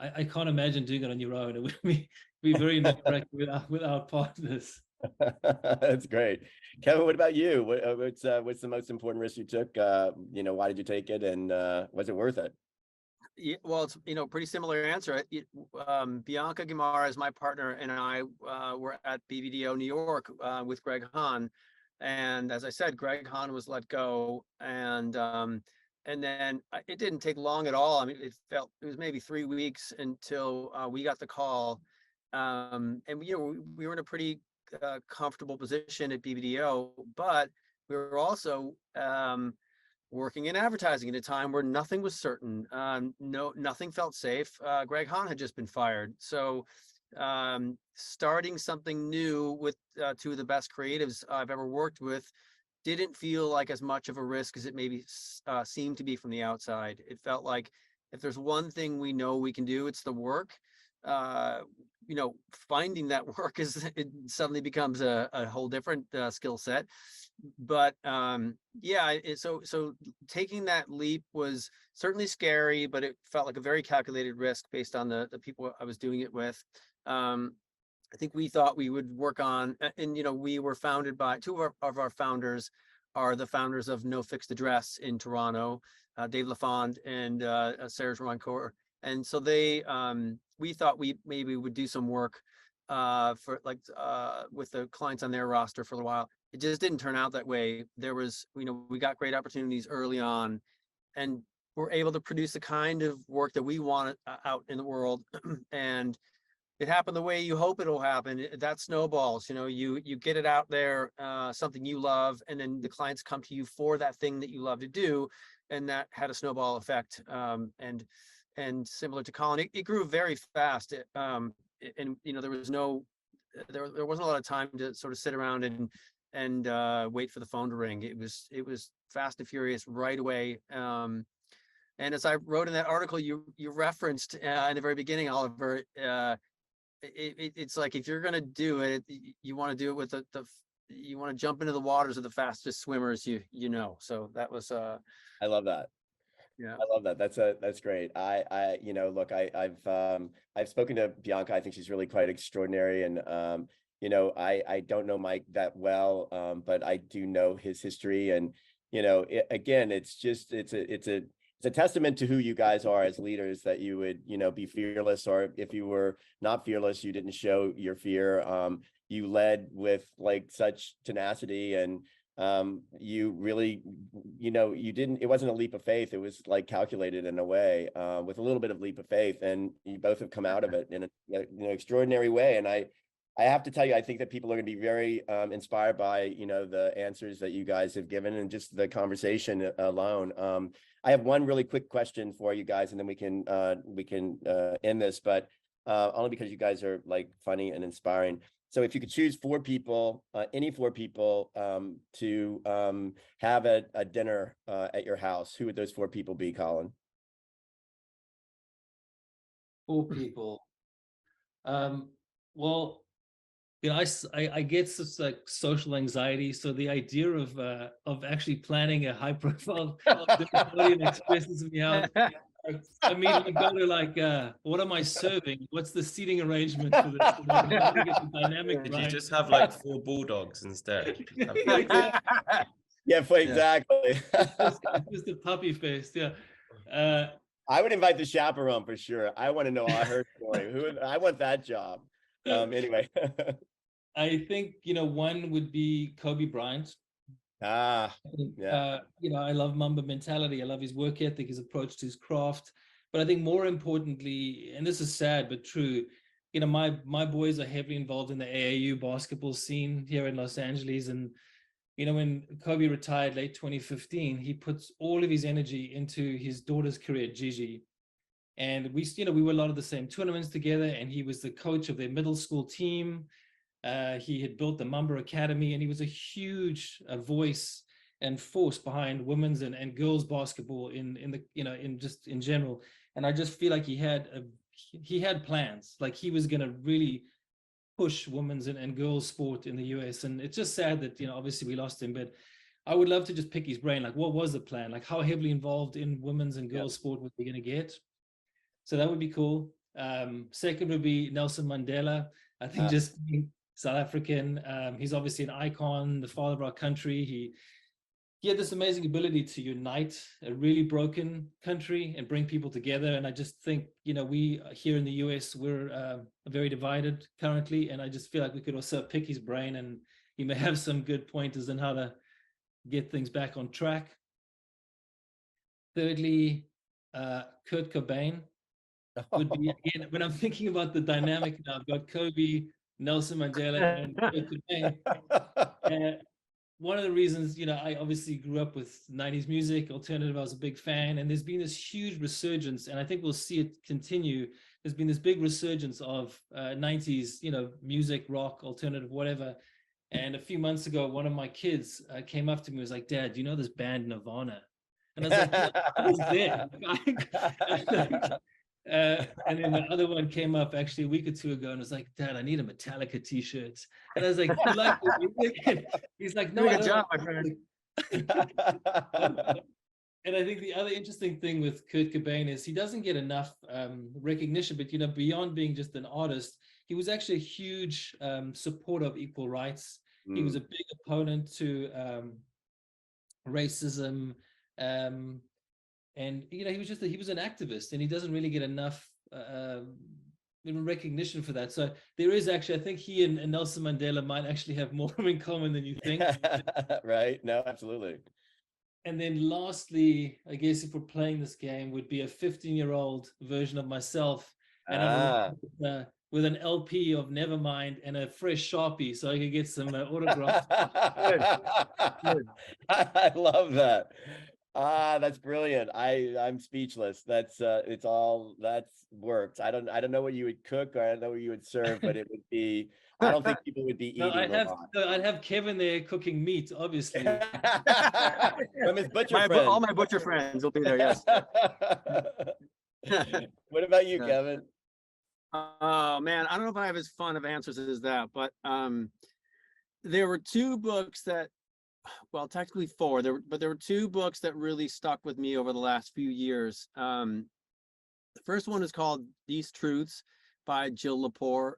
I can't imagine doing it on your own. It would be very nerve-wracking without partners. That's great. Kevin, what about you? What's the most important risk you took? Why did you take it, and was it worth it? Yeah, well, it's pretty similar answer. Bianca Guimara is my partner, and I were at BBDO New York with Greg Hahn, and as I said, Greg Hahn was let go, and then it didn't take long at all. I mean, it was maybe 3 weeks until we got the call, and we were in a pretty comfortable position at BBDO, but we were also working in advertising at a time where nothing was certain. Nothing felt safe. Greg Hahn had just been fired. So starting something new with two of the best creatives I've ever worked with didn't feel like as much of a risk as it maybe seemed to be from the outside. It felt like if there's one thing we know we can do, it's the work. Finding that work it suddenly becomes a whole different skill set. But so taking that leap was certainly scary, but it felt like a very calculated risk based on the people I was doing it with. I think we thought we would work on, and we were founded by two of our founders are the founders of No Fixed Address in Toronto, Dave LaFond and Serge Rancourt. And so we thought we maybe would do some work for with the clients on their roster for a while. It just didn't turn out that way. There was, we got great opportunities early on, and we're able to produce the kind of work that we want out in the world. And it happened the way you hope it'll happen. That snowballs, you get it out there, something you love, and then the clients come to you for that thing that you love to do. And that had a snowball effect. And similar to Colin, it grew very fast. And there wasn't a lot of time to sort of sit around and wait for the phone to ring. It was fast and furious right away. And as I wrote in that article you referenced in the very beginning, Oliver, it's like, if you're going to do it, you want to do it with you want to jump into the waters of the fastest swimmers so that was I love that. Yeah, I love that. That's great. Look, I've spoken to Bianca. I think she's really quite extraordinary. And, I don't know Mike that well, but I do know his history. And, again, it's a testament to who you guys are as leaders, that you would, be fearless, or if you were not fearless, you didn't show your fear. You led with like such tenacity, and you really, it wasn't a leap of faith. It was like calculated in a way, with a little bit of leap of faith, and you both have come out of it in an extraordinary way. And I have to tell you, I think that people are going to be very inspired by, the answers that you guys have given, and just the conversation alone. I have one really quick question for you guys, and then we can end this, but only because you guys are like funny and inspiring. So if you could choose 4 people, any 4 people, to have a dinner at your house, who would those 4 people be, Colin? 4 people. Well, you know, I get such like social anxiety. So the idea of actually planning a high profile dinner expresses me out. I immediately go to like, what am I serving? What's the seating arrangement for this? So that I really get the dynamic Did right. you just have like 4 bulldogs instead? Yeah, exactly. Yeah, exactly. It's just a puppy face. Yeah. I would invite the chaperone for sure. I want to know all her story. I want that job. Anyway. I think, you know, one would be Kobe Bryant. Yeah. You know, I love Mamba mentality. I love his work ethic, his approach to his craft. But I think more importantly, and this is sad but true, you know, my boys are heavily involved in the AAU basketball scene here in Los Angeles. And, you know, when Kobe retired late 2015, he puts all of his energy into his daughter's career, Gigi. And we, you know, we were a lot of the same tournaments together, and he was the coach of their middle school team. He had built the Mamba Academy, and he was a huge voice and force behind women's and girls basketball in the, you know, in just in general. And I just feel like he had plans, like he was going to really push women's and girls sport in the US. And it's just sad that, you know, obviously we lost him, but I would love to just pick his brain. Like, what was the plan? Like, how heavily involved in women's and girls sport were we going to get? So that would be cool. Second would be Nelson Mandela. I think just being South African. He's obviously an icon, the father of our country. He had this amazing ability to unite a really broken country and bring people together. And I just think, you know, we here in the US, we're very divided currently. And I just feel like we could also pick his brain, and he may have some good pointers on how to get things back on track. Thirdly, Kurt Cobain would be, again, when I'm thinking about the dynamic now, I've got Kobe, Nelson Mandela, and Kurt Cobain. One of the reasons, you know, I obviously grew up with 90s music, alternative, I was a big fan, and there's been this huge resurgence, and I think we'll see it continue. There's been this big resurgence of 90s, you know, music, rock, alternative, whatever. And a few months ago, one of my kids came up to me and was like, "Dad, do you know this band Nirvana?" And I was like, "Yeah, I was there." And then the other one came up actually a week or two ago and was like, "Dad, I need a Metallica t-shirt." And I was like, "You like the music?" He's like, "No, good job, my friend. And I think the other interesting thing with Kurt Cobain is he doesn't get enough recognition, but, you know, beyond being just an artist, he was actually a huge supporter of equal rights. He was a big opponent to racism. And, you know, he was an activist, and he doesn't really get enough recognition for that. So there is actually, I think he and Nelson Mandela might actually have more in common than you think. Right. No, absolutely. And then lastly, I guess if we're playing this game, would be a 15-year-old version of myself, and with an LP of Nevermind and a fresh Sharpie, so I could get some autographs. I love that. That's brilliant. I'm speechless. That's that's worked. I don't know what you would cook, or I don't know what you would serve, but it would be, I don't think people would be eating. No, I'd have Kevin there cooking meat, obviously. From his butcher friends. All my butcher friends will be there, yes. What about you, Kevin? Oh man, I don't know if I have as fun of answers as that, but there were 2 books that, well, technically 4, but there were 2 books that really stuck with me over the last few years. The first one is called These Truths by Jill Lepore.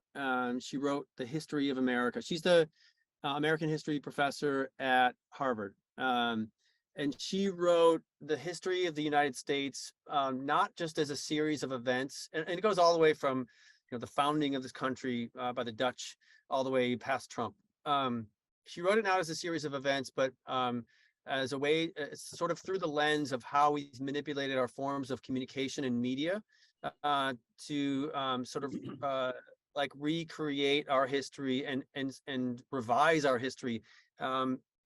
She wrote The History of America. She's the American history professor at Harvard. And she wrote the history of the United States, not just as a series of events, and it goes all the way from, you know, the founding of this country by the Dutch all the way past Trump. She wrote it not as a series of events, but as a way, sort of through the lens of how we've manipulated our forms of communication and media to sort of like recreate our history and revise our history.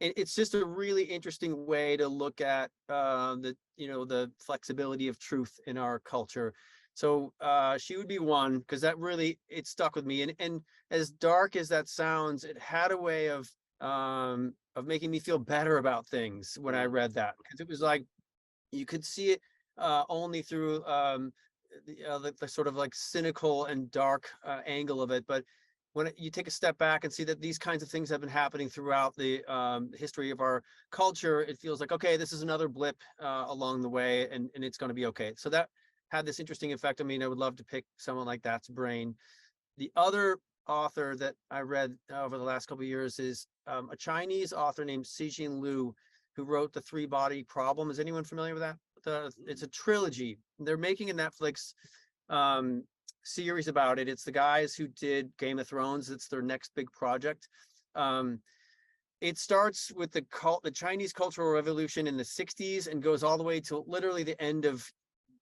It's just a really interesting way to look at the flexibility of truth in our culture. So she would be one, because that really, it stuck with me. And as dark as that sounds, it had a way of making me feel better about things when I read that, because it was like you could see it only through the sort of like cynical and dark angle of it, but when you take a step back and see that these kinds of things have been happening throughout the history of our culture, it feels like, okay, this is another blip along the way, and it's going to be okay. So that had this interesting effect on me, and I would love to pick someone like that's brain. The other author that I read over the last couple of years is a Chinese author named Cixin Liu, who wrote The Three-Body Problem. Is anyone familiar with that? It's a trilogy. They're making a Netflix series about it. It's the guys who did Game of Thrones. It's their next big project. It starts with the Chinese Cultural Revolution in the 60s and goes all the way to literally the end of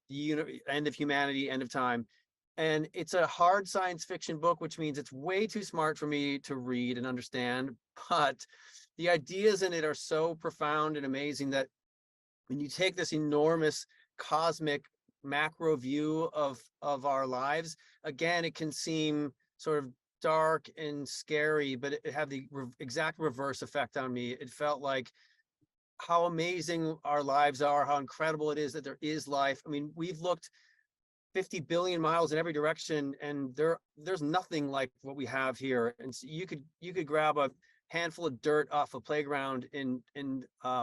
humanity, end of time. And it's a hard science fiction book, which means it's way too smart for me to read and understand. But the ideas in it are so profound and amazing that when you take this enormous cosmic macro view of our lives, again, it can seem sort of dark and scary, but it had the exact reverse effect on me. It felt like how amazing our lives are, how incredible it is that there is life. I mean, we've looked 50 billion miles in every direction, and there's nothing like what we have here. And so you could grab a handful of dirt off a playground in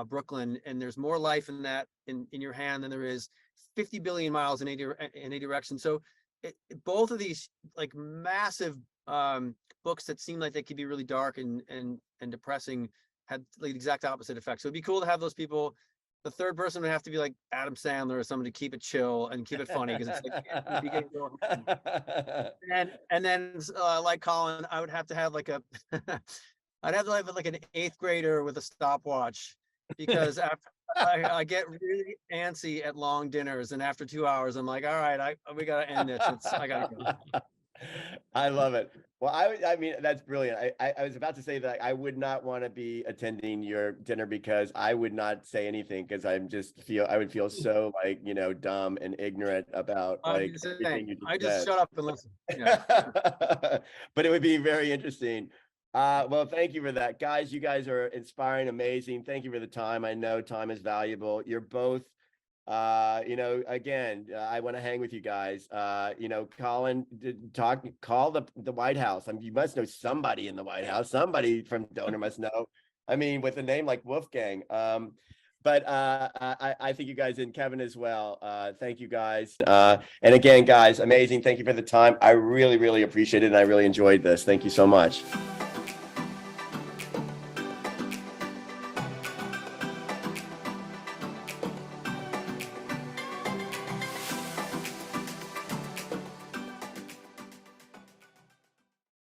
Brooklyn, and there's more life in that in your hand than there is 50 billion miles in any direction. So both of these like massive books that seem like they could be really dark and depressing had like the exact opposite effect. So it'd be cool to have those people. The third person would have to be like Adam Sandler or someone to keep it chill and keep it funny, because it's like you get real and then like Colin, I would have to have like a I'd have to have like an 8th grader with a stopwatch, because after I get really antsy at long dinners, and after 2 hours I'm like, all right, we gotta end this. I gotta go. I love it. Well, I mean, that's brilliant. I was about to say that I would not want to be attending your dinner, because I would not say anything, because I would feel so like, dumb and ignorant about like everything you I just just said. shut up and listen. Yeah. But it would be very interesting. Well, thank you for that, guys. You guys are inspiring, amazing. Thank you for the time. I know time is valuable. You're both again, I want to hang with you guys. Colin, call the White House. I mean, you must know somebody in the White House. Somebody from Donor must know. I mean, with a name like Wolfgang. But I think you guys, and Kevin as well. Thank you guys. And again, guys, amazing. Thank you for the time. I really, really appreciate it, and I really enjoyed this. Thank you so much.